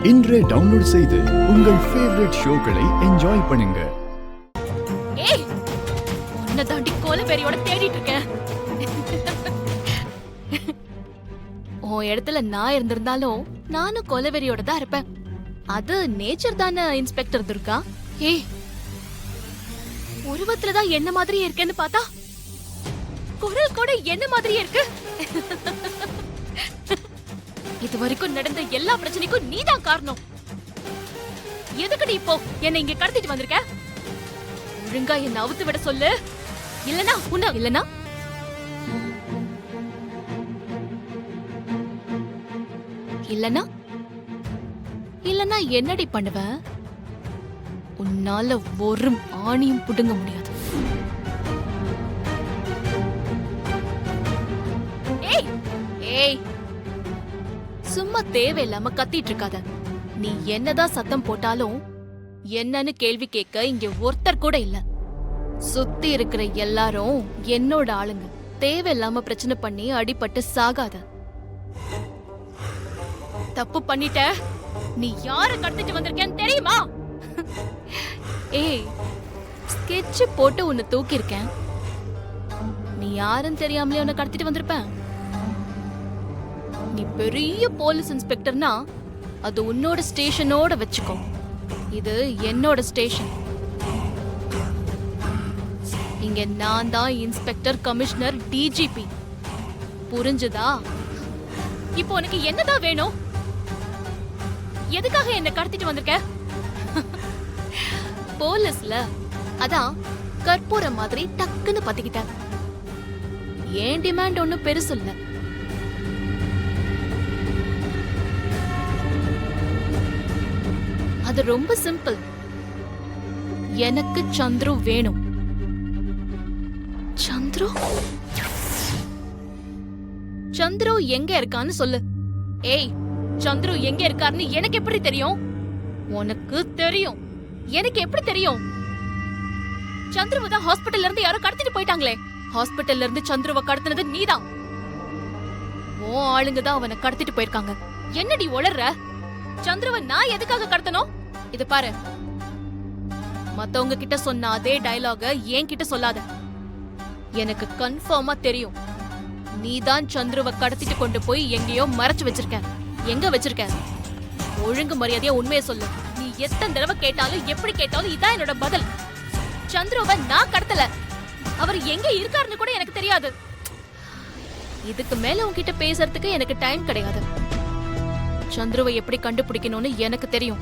இன்றே டவுன்லோட் செய்து உங்கள் ஃபேவரட் ஷோக்களை என்ஜாய் பண்ணுங்க. ஏய், உன்னை தாண்டி கோலபெரியோட தேடிட்டு இருக்கேன். உன் இடத்துல நான் இருந்திருந்தாலும் நானும் கோலபெரியோட தான் இருப்பேன். அது நேச்சர் தானே இன்ஸ்பெக்டர் துர்கா. ஏய், உருவத்துல தான் என்ன மாதிரியே இருக்கேன்னு பார்த்தா குரல் கூட என்ன மாதிரியே இருக்கு. இது வரைக்கும் நடந்த எல்லா பிரச்சனைக்கும் நீதான் காரணம். எதுக்குடி இப்போ என்ன இங்க கடத்திட்டு வந்திருக்க? ஒழுங்கா என்ன அவுத்து விட சொல்லு, இல்லனா உன்ன இல்லனா என்னடி பண்ணுவ? உன்னால ஒரு ஆணியும் புடுங்க முடியாது. ஏய் ஏய், சும்மா தேவையில்லாம கத்திட்டு இருக்காத. நீ என்னதான் சத்தம் போட்டாலும் என்னன்னு கேள்வி கேட்க இங்க ஒருத்தர் கூட இல்ல. சுத்தி இருக்கிற எல்லாரும் என்னோட ஆளுங்க. தேவையில்லாம பிரச்சனை பண்ணி அடிபட்டு சாகாத. தப்பு பண்ணிட்ட. நீ யார கடத்திட்டு வந்திருக்கேன்னு தெரியுமா? ஏய், ஸ்கெட்ச் போட்டு உன்னை தூக்கி இருக்கேன். நீ யாருன்னு தெரியாமலே உன்னை கடத்திட்டு வந்திருப்பேன். நீ பெரிய போலீஸ் இன்ஸ்பெக்டர்னா அது உன்னோட ஸ்டேஷனோட வச்சுக்கோ. இது என்னோட ஸ்டேஷன். இங்க நான் தான் இன்ஸ்பெக்டர், கமிஷனர், டிஜிபி. புரிஞ்சுதா? இப்போ உனக்கு என்னதான் வேணும்? எதுக்காக என்ன கடத்திட்டு வந்திருக்க? போலீஸ்ல அதான் கற்பூர மாதிரி டக்குன்னு பத்திக்கிட்ட. ஏன் டிமாண்ட் ஒன்னும் பெருசு இல்ல. அது ரொம்ப சிம்பிள். எனக்கு சந்துரு வேணும். சந்துரு சந்துரு எங்க இருக்கான்னு சொல்லு. ஏய், சந்துரு எங்க இருக்காருன்னு எனக்கு எப்படி தெரியும்? உனக்கு தெரியும். எனக்கு எப்படி தெரியும்? சந்துருவை தான் ஹாஸ்பிட்டல்ல இருந்து யாரோ கடத்திட்டு போயிட்டாங்களே. ஹாஸ்பிட்டல்ல இருந்து சந்துருவை கடத்தினது நீதான். ஓ ஆளுங்க தான் அவனை கடத்திட்டு போயிருக்காங்க. என்னடி உளர்ற? சந்துருவை நான் எதுக்காக கடத்தணும்? இது பாரு, மத்தவங்க கிட்ட சொன்ன அதே டயலாக என் கிட்ட சொல்லாத. எனக்கு கன்ஃபார்மா தெரியும். நீதான் சந்துருவை கடத்திட்டு கொண்டு போய் எங்கேயோ மறைச்சு வச்சிருக்க. எங்க வச்சிருக்க? ஒழுங்கு மரியாதையா உண்மையை சொல்லு. நீ எத்தனை தடவை கேட்டாலும் எப்படி கேட்டாலும் இதான் என்னோட பதில். சந்துருவை நான் கடத்தல. அவர் எங்க இருக்காருன்னு கூட எனக்கு தெரியாது. இதுக்கு மேல உன்கிட்ட பேசுறதுக்கு எனக்கு டைம் கிடையாது. சந்துருவை எப்படி கண்டுபிடிக்கணும்னு எனக்கு தெரியும்.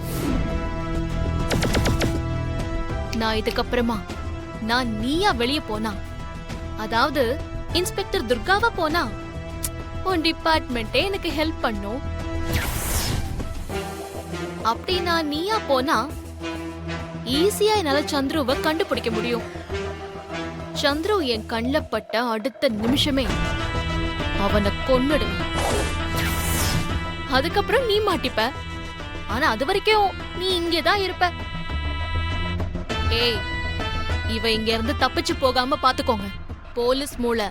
நான் இதுக்கப்புறமா நீயா வெளியே போனா, அதாவது இன்ஸ்பெக்டர் துர்காவா போனா, உன் டிபார்ட்மெண்டே எனக்கு ஹெல்ப் பண்ணும். அப்படி நான் நீயா போனா ஈஸியா என்னால சந்துருவை கண்டுபிடிக்க முடியும். சந்துரு என் கண்ல பட்ட அடுத்த நிமிஷமே அவனை கொன்னுடுவேன். அதுக்கப்புறம் நீ மாட்டிப்ப. ஆனா அது வரைக்கும் நீ இங்கதான் இருப்ப. ஏய், இவ இங்க இருந்து தப்பிச்சு போகாம பாத்துக்கோங்க. போலீஸ் மூளை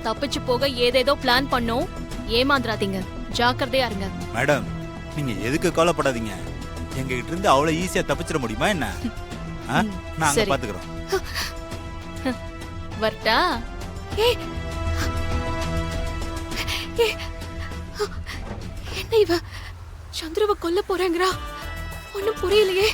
தப்பிச்சு போக ஏதேதோ பிளான் பண்ணும். ஏமாந்துராதீங்க, ஜாக்கிரதையா இருங்க. மேடம், நீங்க எதுக்கு கவலைப்படாதீங்க. எங்க கிட்ட இருந்து அவ்வளவு ஈஸியா தப்பிச்சிட முடியுமா என்ன? நாங்க பாத்துக்கிறோம். வரட்டா? என்ன இவ சந்துருவை கொல்ல போறேங்கிறா? ஒண்ணும் புரியலையே.